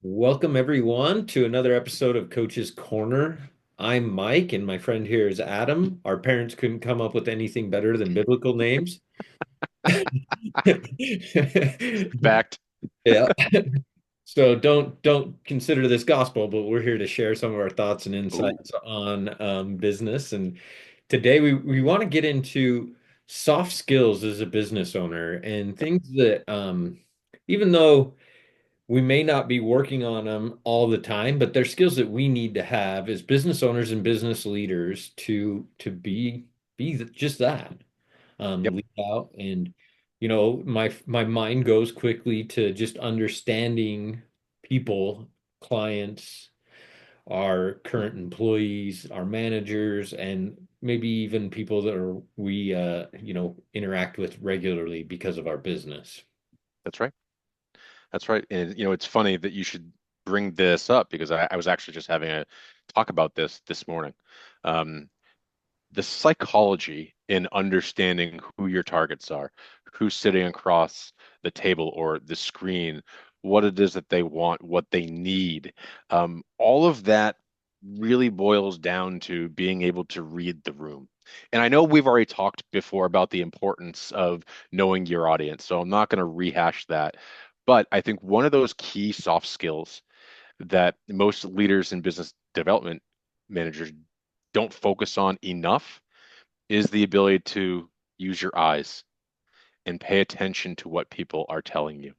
Welcome, everyone, to another episode of Coach's Corner. I'm Mike, and my friend here is Adam. Our parents couldn't come up with anything better than biblical names. Fact. Yeah. So don't consider this gospel, but we're here to share some of our thoughts and Ooh, insights on business. And today we want to get into soft skills as a business owner and things that even though we may not be working on them all the time, but they're skills that we need to have as business owners and business leaders to be just that. yep, Lead out and my mind goes quickly to just understanding people, clients, our current employees, our managers, and maybe even people that are we interact with regularly because of our business. that's right. That's right. And it's funny that you should bring this up because I was actually just having a talk about this morning. Um, the psychology in understanding who your targets are, who's sitting across the table or the screen, what it is that they want, what they need. All of that really boils down to being able to read the room. And I know we've already talked before about the importance of knowing your audience, so I'm not going to rehash that. But I think one of those key soft skills that most leaders in business development managers don't focus on enough is the ability to use your eyes and pay attention to what people are telling you,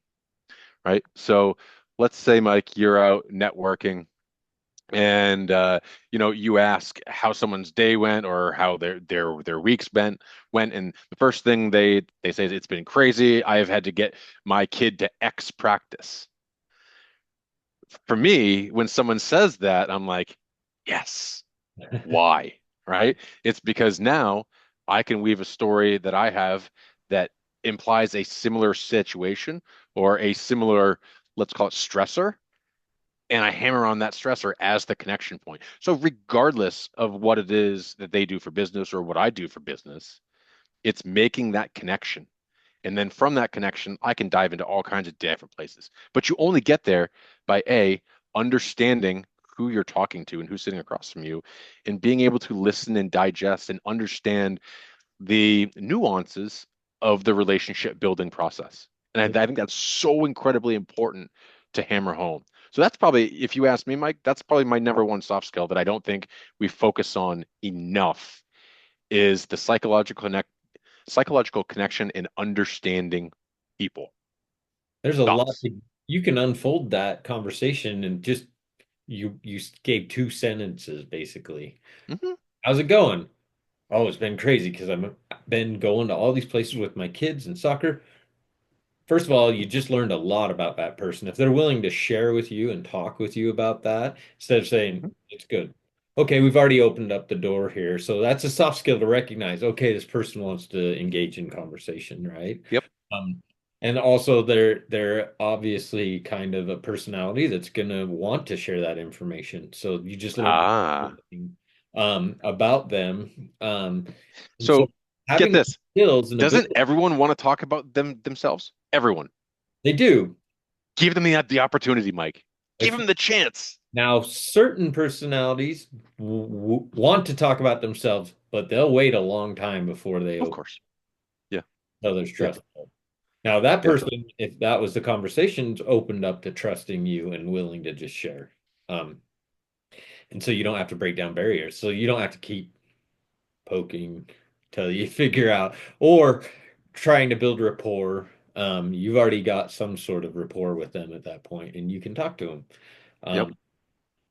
right? So let's say, Mike, you're out networking and you ask how someone's day went or how their week's went, and the first thing they say is it's been crazy. I have had to get my kid to X practice. For me, when someone says that, I'm like, yes. Why? Right? It's because now I can weave a story that I have that implies a similar situation or a similar, let's call it stressor, and I hammer on that stressor as the connection point. So regardless of what it is that they do for business or what I do for business, it's making that connection. And then from that connection, I can dive into all kinds of different places. But you only get there by A, understanding who you're talking to and who's sitting across from you, and being able to listen and digest and understand the nuances of the relationship building process. And I think that's so incredibly important to hammer home. So that's probably, if you ask me, Mike, that's probably my number one soft skill that I don't think we focus on enough is the psychological connection and understanding people. There's a lot Thoughts? you can unfold that conversation and just you gave two sentences basically. Hmm. How's it going? Oh, it's been crazy because I've been going to all these places with my kids and soccer. First of all, you just learned a lot about that person. If they're willing to share with you and talk with you about that, instead of saying, it's good. Okay, we've already opened up the door here. So that's a soft skill to recognize. Okay, this person wants to engage in conversation, right? Yep. Um, and also they're obviously kind of a personality that's gonna want to share that information. So you just learn Ah. about them. And so So get having this. skills and Doesn't ability, everyone want to talk about themselves? Everyone. they do. Give them the opportunity, Mike. Give If them the chance. now certain personalities want to talk about themselves, but they'll wait a long time before they Of open course. Yeah. others Yeah. trust. Now that Yeah. person, if that was the conversations, opened up to trusting you and willing to just share. Um, and so you don't have to break down barriers. So you don't have to keep poking till you figure out or trying to build rapport. You've already got some sort of rapport with them at that point, and you can talk to them. Yep.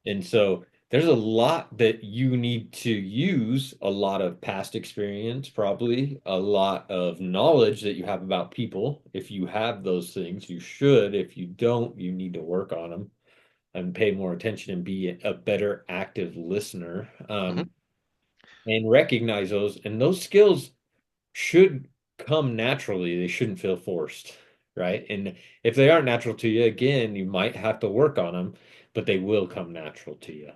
And so there's a lot that you need to use, a lot of past experience, probably a lot of knowledge that you have about people. If you have those things, you should. If you don't, you need to work on them and pay more attention and be a better active listener, Hmm. and recognize those. And those skills should come naturally. They shouldn't feel forced, right? And if they aren't natural to you, again, you might have to work on them, but they will come natural to you.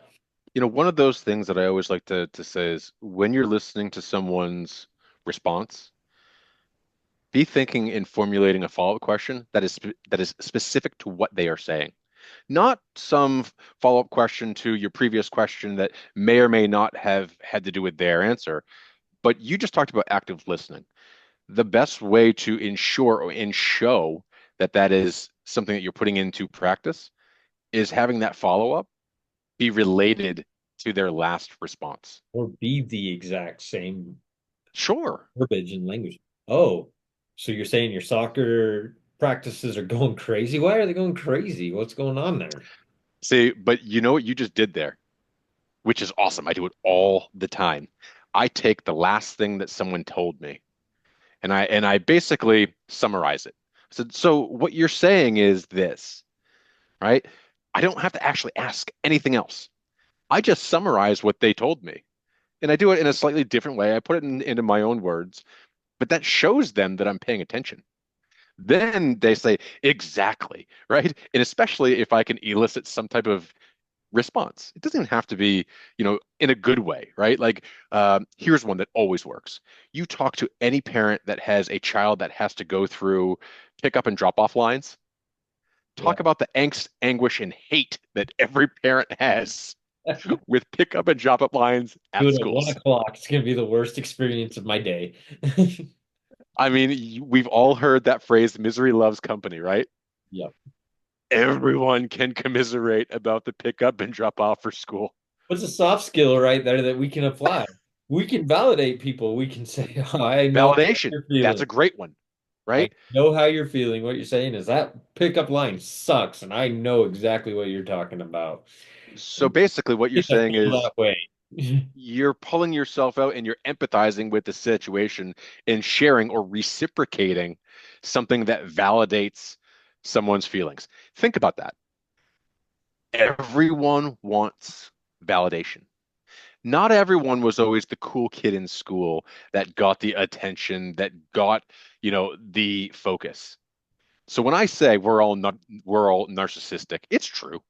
One of those things that I always like to say is when you're listening to someone's response, be thinking and formulating a follow-up question that is specific to what they are saying. Not some follow-up question to your previous question that may or may not have had to do with their answer, but you just talked about active listening. The best way to ensure and show that that is something that you're putting into practice is having that follow-up be related to their last response. Or be the exact same Sure. verbiage and language. Oh, so you're saying your soccer practices are going crazy? Why are they going crazy? What's going on there? See, but you know what you just did there, which is awesome. I do it all the time. I take the last thing that someone told me and I basically summarize it. So what you're saying is this, right? I don't have to actually ask anything else. I just summarize what they told me. And I do it in a slightly different way. I put it into my own words, but that shows them that I'm paying attention. Then they say, exactly, right? And especially if I can elicit some type of response. It doesn't even have to be, in a good way, right? Like, here's one that always works. You talk to any parent that has a child that has to go through pick up and drop off lines. Yeah. Talk about the angst, anguish, and hate that every parent has with pick up and drop up lines at Dude, at one schools. o'clock, it's gonna be the worst experience of my day. I mean, we've all heard that phrase, misery loves company, right? Yep. Everyone can commiserate about the pick up and drop off for school. What's a soft skill right there that we can apply? We can validate people. We can say, oh, I know how Validation, you're that's feeling. a great one, I right? know how you're feeling. What you're saying is that pickup line sucks, and I know exactly what you're talking about. So basically, what you're Get to saying feel is that way. you're pulling yourself out and you're empathizing with the situation and sharing or reciprocating something that validates someone's feelings. Think about that. Everyone wants validation. Not everyone was always the cool kid in school that got the attention, that got, the focus. So when I say we're all narcissistic, it's true.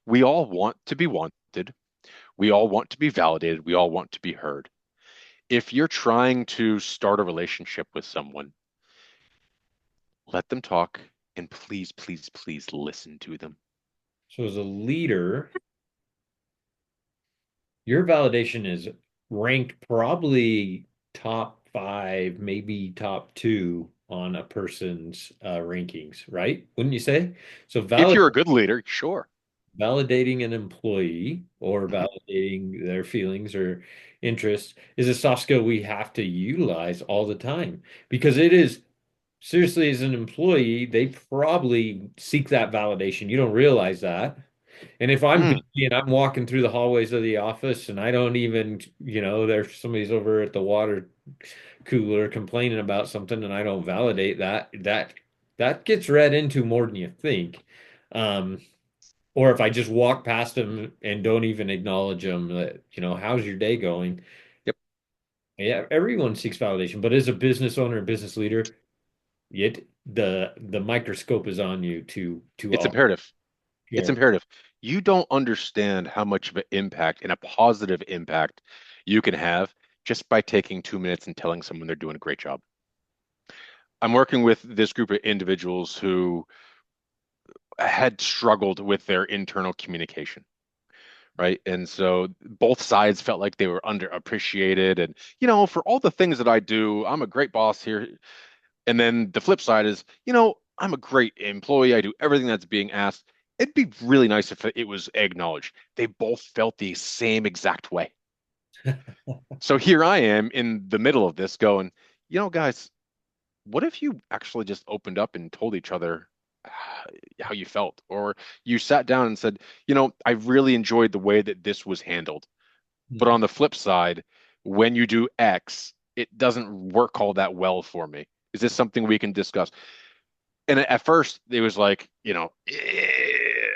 We all want to be wanted. We all want to be validated. We all want to be heard. If you're trying to start a relationship with someone, let them talk and please, please, please listen to them. So as a leader, your validation is ranked probably top five, maybe top two on a person's rankings, right? Wouldn't you say? So If you're a good leader, sure. validating an employee or Mhm. validating their feelings or interests is a soft skill we have to utilize all the time because it is seriously, as an employee, they probably seek that validation. You don't realize that. And if I'm Mm, busy and I'm walking through the hallways of the office and I don't even, there's somebody's over at the water cooler complaining about something and I don't validate that gets read into more than you think. Um, or if I just walk past them and don't even acknowledge them, that, how's your day going? yep. Yeah, everyone seeks validation, but as a business owner and business leader, yet the microscope is on you to It's all imperative. It's share. imperative. You don't understand how much of an impact and a positive impact you can have just by taking 2 minutes and telling someone they're doing a great job. I'm working with this group of individuals who had struggled with their internal communication, right? And so both sides felt like they were underappreciated. And, for all the things that I do, I'm a great boss here. And then the flip side is, I'm a great employee. I do everything that's being asked. It'd be really nice if it was acknowledged. They both felt the same exact way. So here I am in the middle of this going, guys, what if you actually just opened up and told each other how you felt? Or you sat down and said, I really enjoyed the way that this was handled. But on the flip side, when you do X, it doesn't work all that well for me. Is this something we can discuss? And at first, it was like,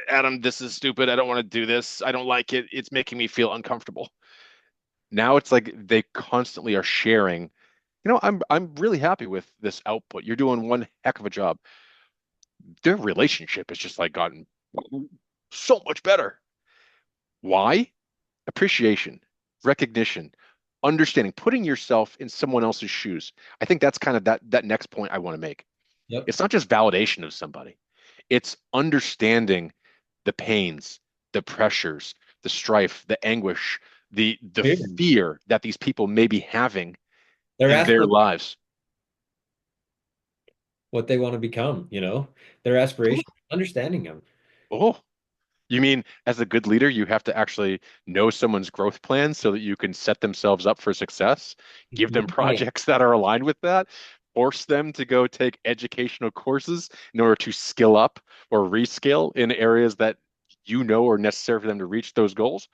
Adam, this is stupid. I don't want to do this. I don't like it. It's making me feel uncomfortable. Now it's like they constantly are sharing. I'm really happy with this output. You're doing one heck of a job. Their relationship has just like gotten so much better. Why? Appreciation, recognition, understanding, putting yourself in someone else's shoes. I think that's kind of that next point I want to make. Yep. It's not just validation of somebody. It's understanding the pains, the pressures, the strife, the anguish, the Fear. fear that these people may be having They're in their aspiring lives. what they want to become, their Ooh. aspiration, understanding them. Oh, you mean as a good leader, you have to actually know someone's growth plan so that you can set themselves up for success, give them Right. projects that are aligned with that, force them to go take educational courses in order to skill up or reskill in areas that you know are necessary for them to reach those goals.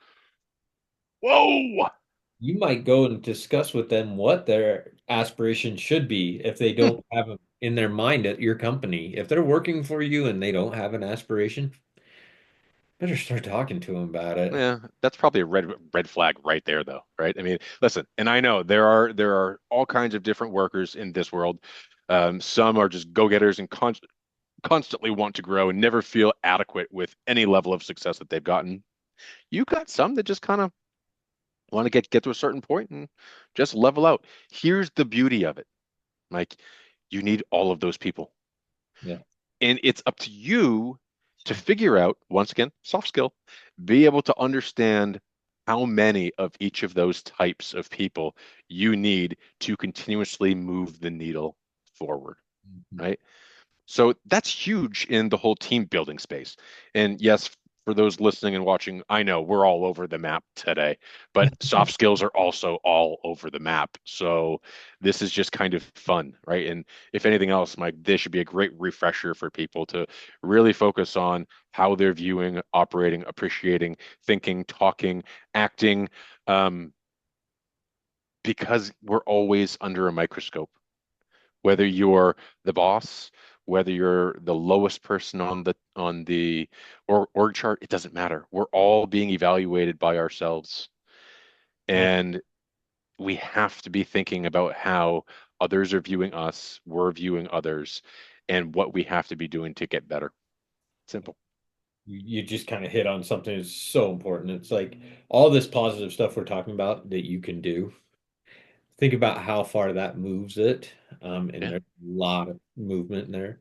Whoa! You might go and discuss with them what their aspirations should be if they Hmm. don't have them in their mind at your company. If they're working for you and they don't have an aspiration, better start talking to them about it. Yeah, that's probably a red flag right there, though, right? I mean, listen, and I know there are all kinds of different workers in this world. Some are just go-getters and constantly want to grow and never feel adequate with any level of success that they've gotten. You got some that just kind of want to get to a certain point and just level out. Here's the beauty of it. Like, you need all of those people. Yeah. And it's up to you to figure out, once again, soft skill, be able to understand how many of each of those types of people you need to continuously move the needle forward, Mhm. right? So that's huge in the whole team building space. And yes, for those listening and watching, I know we're all over the map today, but soft skills are also all over the map. So this is just kind of fun, right? And if anything else, Mike, this should be a great refresher for people to really focus on how they're viewing, operating, appreciating, thinking, talking, acting, um, because we're always under a microscope whether you're the boss, whether you're the lowest person on the org chart, it doesn't matter. We're all being evaluated by ourselves, Yeah. and we have to be thinking about how others are viewing us, we're viewing others, and what we have to be doing to get better. Simple. You just kind of hit on something that's so important. It's like all this positive stuff we're talking about that you can do. Think about how far that moves it. And Yeah. there's a lot of movement in there.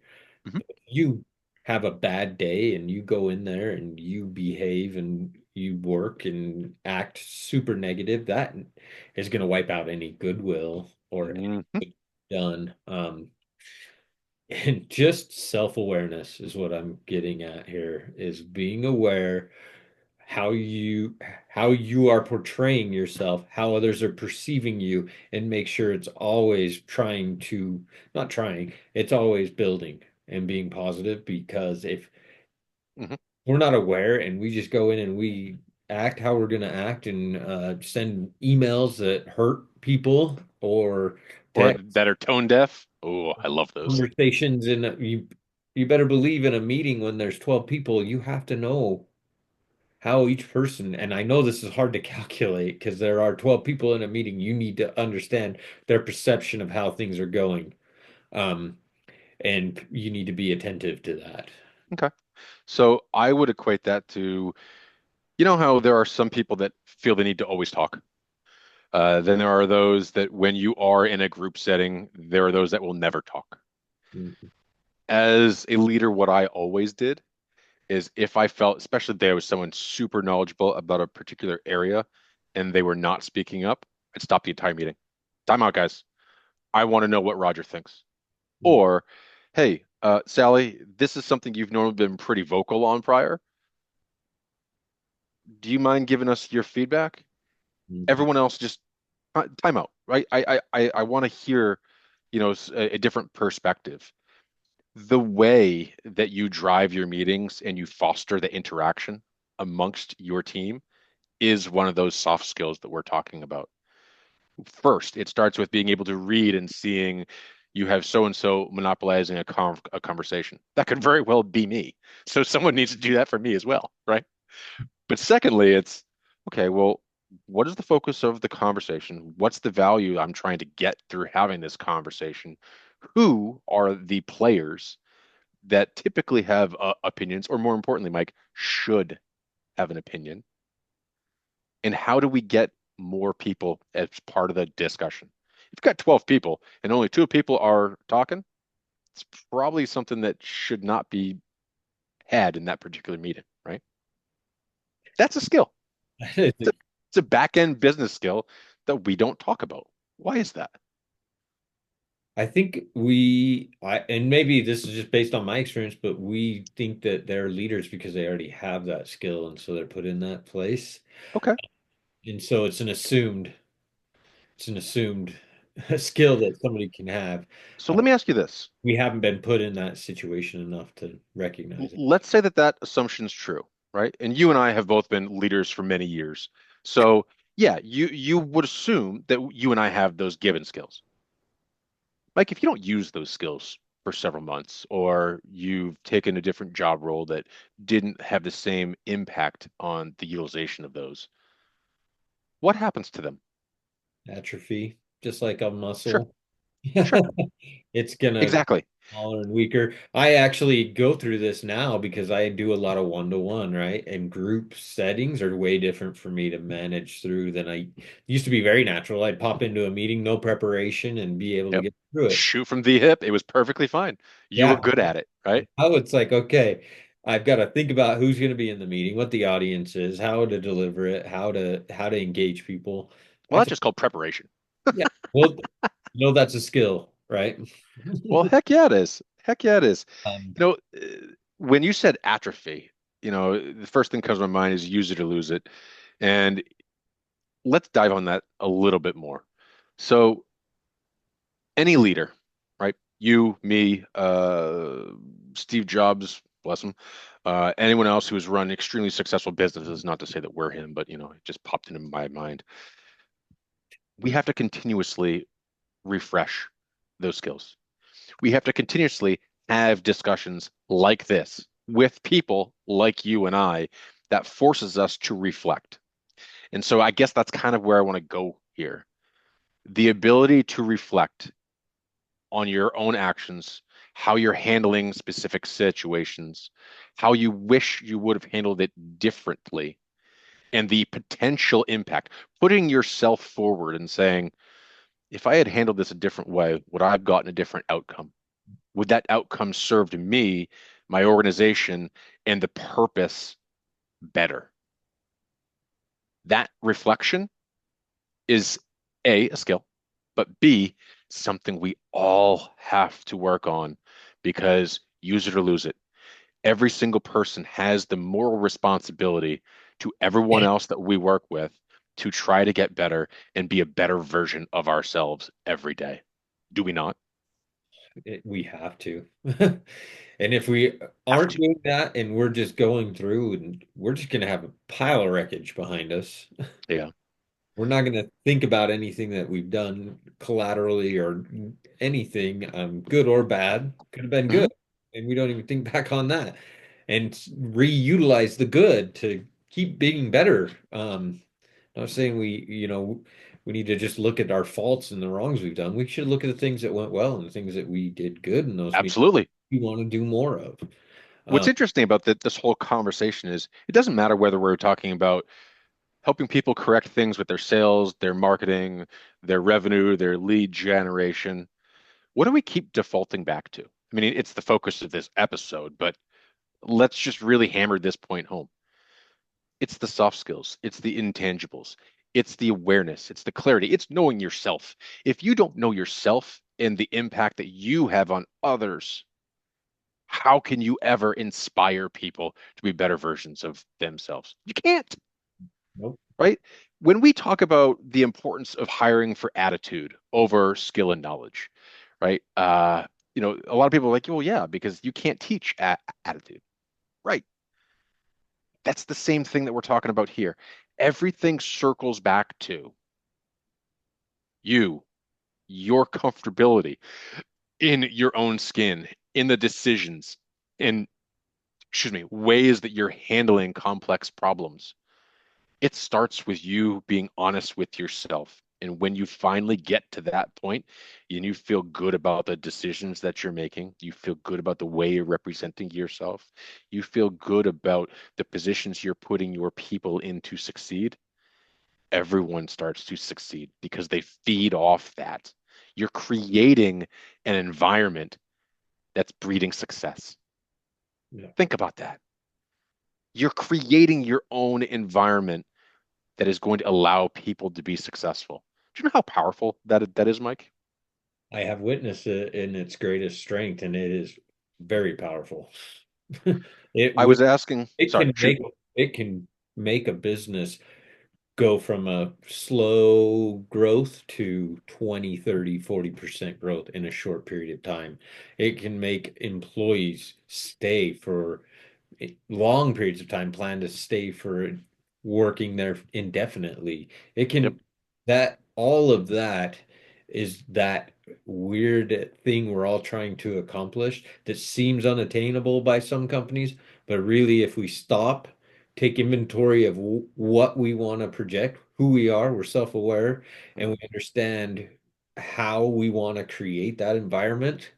Hmm. You have a bad day and you go in there and you behave and you work and act super negative, that is going to wipe out any goodwill or Hmm. anything done. And just self-awareness is what I'm getting at here, is being aware how you how you are portraying yourself, how others are perceiving you, and make sure it's always trying to, not trying, it's always building and being positive. Because if Hmm. we're not aware and we just go in and we act how we're going to act and send emails that hurt people or Or text that are tone deaf. Oh, I love those. conversations, and you better believe in a meeting when there's 12 people, you have to know how each person, and I know this is hard to calculate because there are 12 people in a meeting, you need to understand their perception of how things are going. Um, and you need to be attentive to that. Okay. So I would equate that to, you know how there are some people that feel the need to always talk. Then there are those that when you are in a group setting, there are those that will never talk. Mhm. As a leader, what I always did is if I felt, especially if there was someone super knowledgeable about a particular area and they were not speaking up, I'd stop the entire meeting. Time out, guys. I want to know what Roger thinks. Or, hey, Sally, this is something you've normally been pretty vocal on prior. Do you mind giving us your feedback? Mhm. Everyone else just time out, right? I want to hear, a different perspective. The way that you drive your meetings and you foster the interaction amongst your team is one of those soft skills that we're talking about. First, it starts with being able to read and seeing you have so and so monopolizing a conversation. That could very well be me. So someone needs to do that for me as well, right? But secondly, it's okay, well, what is the focus of the conversation? What's the value I'm trying to get through having this conversation? Who are the players that typically have opinions, or more importantly, Mike, should have an opinion? And how do we get more people as part of the discussion? If you've got 12 people and only two people are talking, it's probably something that should not be had in that particular meeting. right? That's a skill. It's a back end business skill that we don't talk about. Why is that? I think and maybe this is just based on my experience, but we think that they're leaders because they already have that skill, and so they're put in that place. Okay. And so it's an assumed skill that somebody can have. So let me ask you this. We haven't been put in that situation enough to recognize it. Let's say that that assumption's true, right? And you and I have both been leaders for many years. So yeah, you would assume that you and I have those given skills. Like if you don't use those skills for several months, or you've taken a different job role that didn't have the same impact on the utilization of those, what happens to them? Atrophy, just like a Sure, muscle. sure, It's gonna get exactly. smaller and weaker. I actually go through this now because I do a lot of one-to-one, right? And group settings are way different for me to manage through than I used to be very natural. I'd pop into a meeting, no preparation, and be able to Yep. get through it. Shoot from the hip. It was perfectly fine. You were Yeah. good at it, right? Now it's like, okay, I've got to think about who's going to be in the meeting, what the audience is, how to deliver it, how to engage people. Well, I that's think, just called preparation. yeah, well, that's a skill, right? Well, heck yeah, it is. Heck yeah, it is. Um, When you said atrophy, the first thing that comes to my mind is use it or lose it. And let's dive on that a little bit more. So, any leader, right? You, me, Steve Jobs, bless him, anyone else who has run extremely successful businesses, not to say that we're him, but it just popped into my mind. We have to continuously refresh those skills. We have to continuously have discussions like this with people like you and I that forces us to reflect. And so I guess that's kind of where I want to go here. The ability to reflect on your own actions, how you're handling specific situations, how you wish you would have handled it differently, and the potential impact, putting yourself forward and saying, if I had handled this a different way, would I have gotten a different outcome? Would that outcome served me, my organization, and the purpose better? That reflection is A, a skill, but B, something we all have to work on because use it or lose it. Every single person has the moral responsibility to everyone else that we work with to try to get better and be a better version of ourselves every day. Do we not we have to. And if we have aren't to? doing that and we're just going through and we're just going to have a pile of wreckage behind us. Yeah. We're not going to think about anything that we've done collaterally or anything, good or bad. Could have been Mhm. good. And we don't even think back on that and reutilize the good to keep being better. Not saying we need to just look at our faults and the wrongs we've done. We should look at the things that went well and the things that we did good in those meetings Absolutely. we want to do more of. What's Um, interesting about this whole conversation is it doesn't matter whether we're talking about helping people correct things with their sales, their marketing, their revenue, their lead generation. What do we keep defaulting back to? I mean, it's the focus of this episode, but let's just really hammer this point home. It's the soft skills, it's the intangibles, it's the awareness, it's the clarity, it's knowing yourself. If you don't know yourself and the impact that you have on others, how can you ever inspire people to be better versions of themselves? You can't, nope. right? When we talk about the importance of hiring for attitude over skill and knowledge, right? A lot of people are like, well, yeah, because you can't teach attitude, right? That's the same thing that we're talking about here. Everything circles back to you, your comfortability in your own skin, in the decisions, in, excuse me, ways that you're handling complex problems. It starts with you being honest with yourself. And when you finally get to that point and you feel good about the decisions that you're making, you feel good about the way you're representing yourself, you feel good about the positions you're putting your people in to succeed, everyone starts to succeed because they feed off that. You're creating an environment that's breeding success. Yeah. Think about that. You're creating your own environment that is going to allow people to be successful. Do you know how powerful that is, Mike? I have witnessed it in its greatest strength, and it is very powerful. It I will, was asking, it sorry, can shoot. make it can make a business go from a slow growth to 20, 30, 40% growth in a short period of time. It can make employees stay for long periods of time, plan to stay for working there indefinitely. It Yep. can, that all of that is that weird thing we're all trying to accomplish that seems unattainable by some companies, but really if we stop, take inventory of what we want to project, who we are, we're self-aware, and we understand how we want to create that environment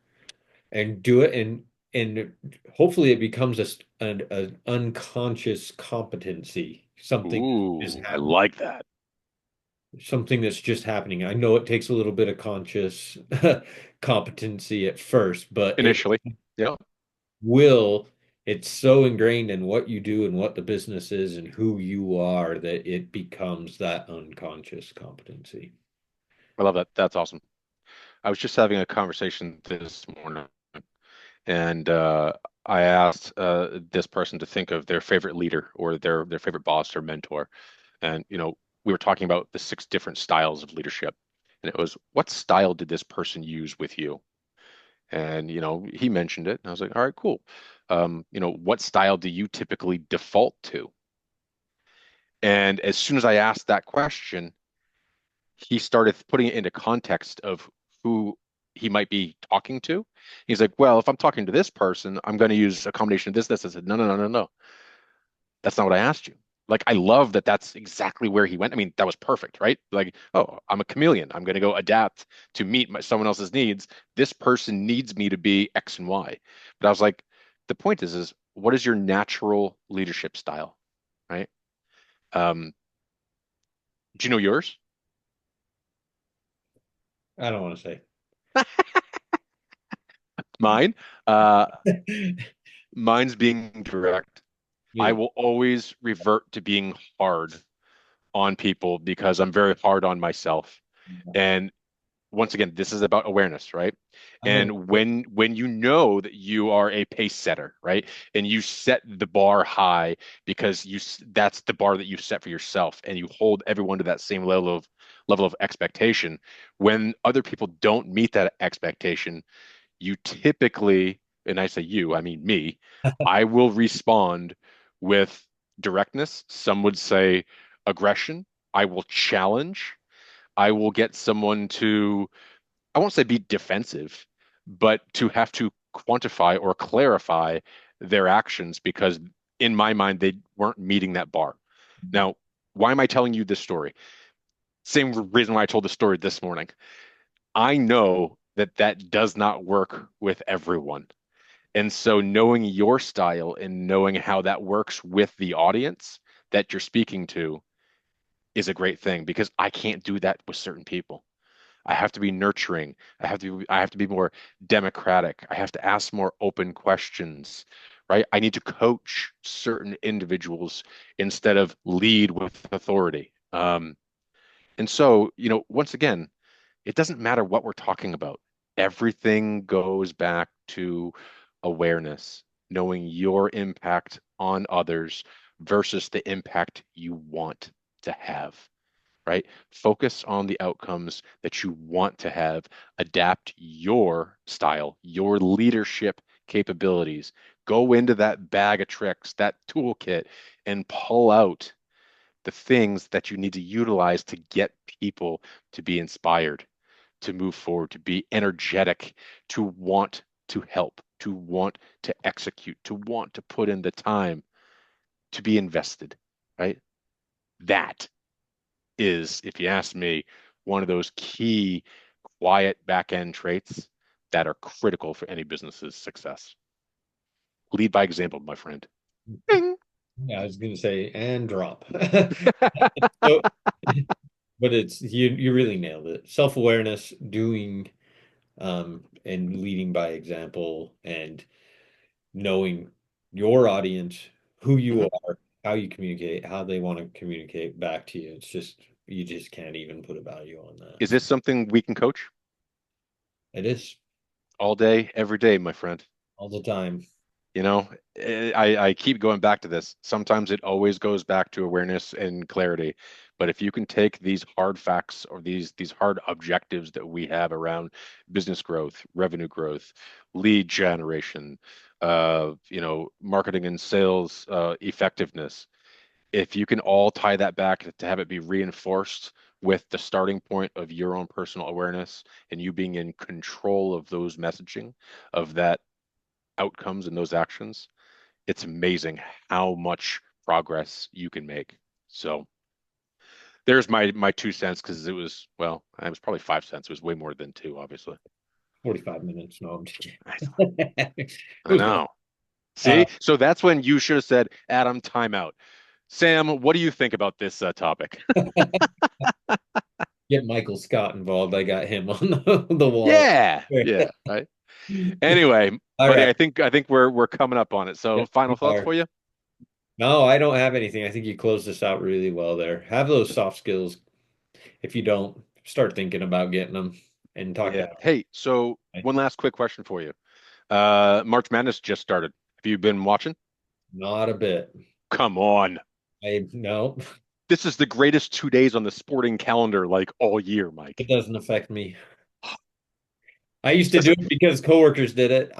and do it, and hopefully it becomes an unconscious competency, something is Ooh, I happening, like that. something that's just happening. I know it takes a little bit of conscious competency at first, but it Initially. Yeah, will, it's so ingrained in what you do and what the business is and who you are that it becomes that unconscious competency. I love that. That's awesome. I was just having a conversation this morning, and I asked this person to think of their favorite leader or their favorite boss or mentor. And we were talking about the six different styles of leadership. And it was, what style did this person use with you? And he mentioned it, and I was like, all right, cool. What style do you typically default to? And as soon as I asked that question, he started putting it into context of who he might be talking to. He's like, well, if I'm talking to this person, I'm going to use a combination of this, this. I said, no, no, no, no, no. That's not what I asked you. Like, I love that that's exactly where he went. I mean, that was perfect, right? Like, oh, I'm a chameleon. I'm going to go adapt to meet someone else's needs. This person needs me to be X and Y. But I was like, the point is what is your natural leadership style, right? Um, do you know yours? I don't want to Mine? Uh, say. mine's being direct. I Me. will always revert to being hard on people because I'm very hard on myself. And once again, this is about awareness, right? I'm gonna And when you know that you are a pace setter, right? And you set the bar high because that's the bar that you set for yourself and you hold everyone to that same level of expectation. When other people don't meet that expectation, you typically, and I say you, I mean me, I will respond with directness. Some would say aggression. I will challenge. I will get someone to, I won't say be defensive, but to have to quantify or clarify their actions because in my mind, they weren't meeting that bar. Now, why am I telling you this story? Same reason why I told the story this morning. I know that that does not work with everyone. And so knowing your style and knowing how that works with the audience that you're speaking to is a great thing because I can't do that with certain people. I have to be nurturing. I have to be more democratic. I have to ask more open questions, right? I need to coach certain individuals instead of lead with authority. And so, once again, it doesn't matter what we're talking about. Everything goes back to awareness, knowing your impact on others versus the impact you want to have, right? Focus on the outcomes that you want to have, adapt your style, your leadership capabilities, go into that bag of tricks, that toolkit, and pull out the things that you need to utilize to get people to be inspired, to move forward, to be energetic, to want to help, to want to execute, to want to put in the time, to be invested, right? That is, if you ask me, one of those key quiet back end traits that are critical for any business's success. Lead by example, my friend. Bing. Yeah, I was gonna say and drop. So, but it's you really nailed it. Self-awareness, doing and leading by example and knowing your audience, who you Hmm. are, how you communicate, how they want to communicate back to you. It's just you just can't even put a value on Is that. this something we can coach It is all day, every day, my friend? all the time. You know, I keep going back to this. Sometimes it always goes back to awareness and clarity. But if you can take these hard facts or these hard objectives that we have around business growth, revenue growth, lead generation, marketing and sales effectiveness, if you can all tie that back to have it be reinforced with the starting point of your own personal awareness and you being in control of those messaging, of that outcomes and those actions, it's amazing how much progress you can make. So there's my 2 cents because it was, well, it was probably 5 cents. It was way more than two, obviously. 45 minutes. No, I'm just kidding. I It I was fun. know. Uh, See, so that's when you should have said, Adam, timeout. Sam, what do you think about this topic? get Michael Scott involved. I got him on the wall. Yeah, yeah, right. Anyway, All buddy, right. I think we're coming up on it. So Yep, final we thoughts are. for you? No, I don't have anything. I think you closed this out really well there. Have those soft skills. If you don't, start thinking about getting them and talk Yeah. to Hey, so Alex. one last quick question for you. March Madness just started. Have you been watching? Not a bit. Come on. I no, This is the greatest 2 days on the sporting calendar like all year, Mike. it doesn't affect me. I used to Does do it? it because coworkers did it.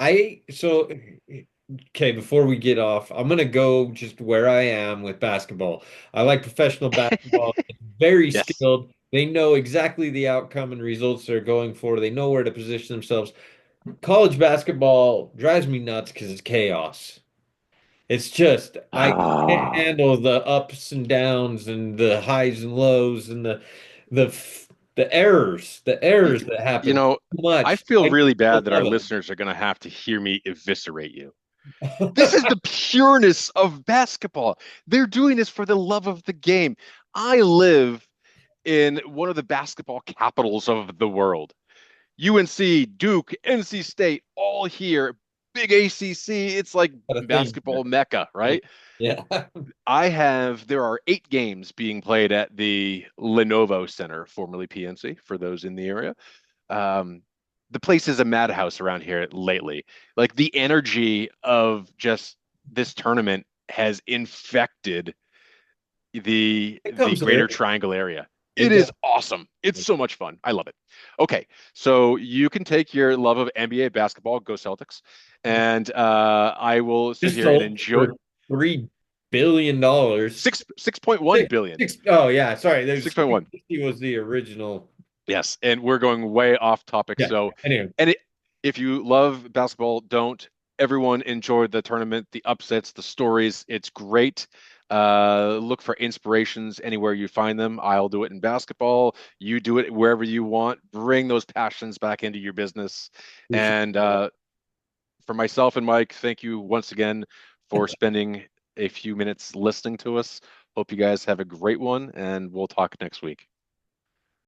Okay, before we get off, I'm gonna go just where I am with basketball. I like professional basketball. It's very Yes. skilled. They know exactly the outcome and results they're going for. They know where to position themselves. College basketball drives me nuts because it's chaos. It's just I can't Ah, handle the ups and downs and the highs and lows and the the y- errors that you happen know, so I much. feel I really bad still that our love listeners are going to have to hear me eviscerate you. This is it. the pureness of basketball. They're doing this for the love of the game. I live in one of the basketball capitals of the world. UNC, Duke, NC State, all here. Big ACC. It's like Got a thing basketball here. mecca, right? Yeah. There are 8 games being played at the Lenovo Center, formerly PNC, for those in the area. Um, the place is a madhouse around here lately. Like the energy of just this tournament has infected It the comes here. Greater Triangle area. It It does. is awesome. It's so much fun. I love it. Okay, so you can take your love of NBA basketball, go Celtics, and I will sit Just here and sold enjoy for $3 billion. 6.1 billion. Oh yeah, sorry. There's 6.1. 360 was the original. Yes, and we're going way off topic. Yeah. So, Anyway, and if you love basketball, don't. Everyone enjoyed the tournament, the upsets, the stories. It's great. Look for inspirations anywhere you find them. I'll do it in basketball. You do it wherever you want. Bring those passions back into your business. appreciate And that. for myself and Mike, thank you once again for spending a few minutes listening to us. Hope you guys have a great one, and we'll talk next week.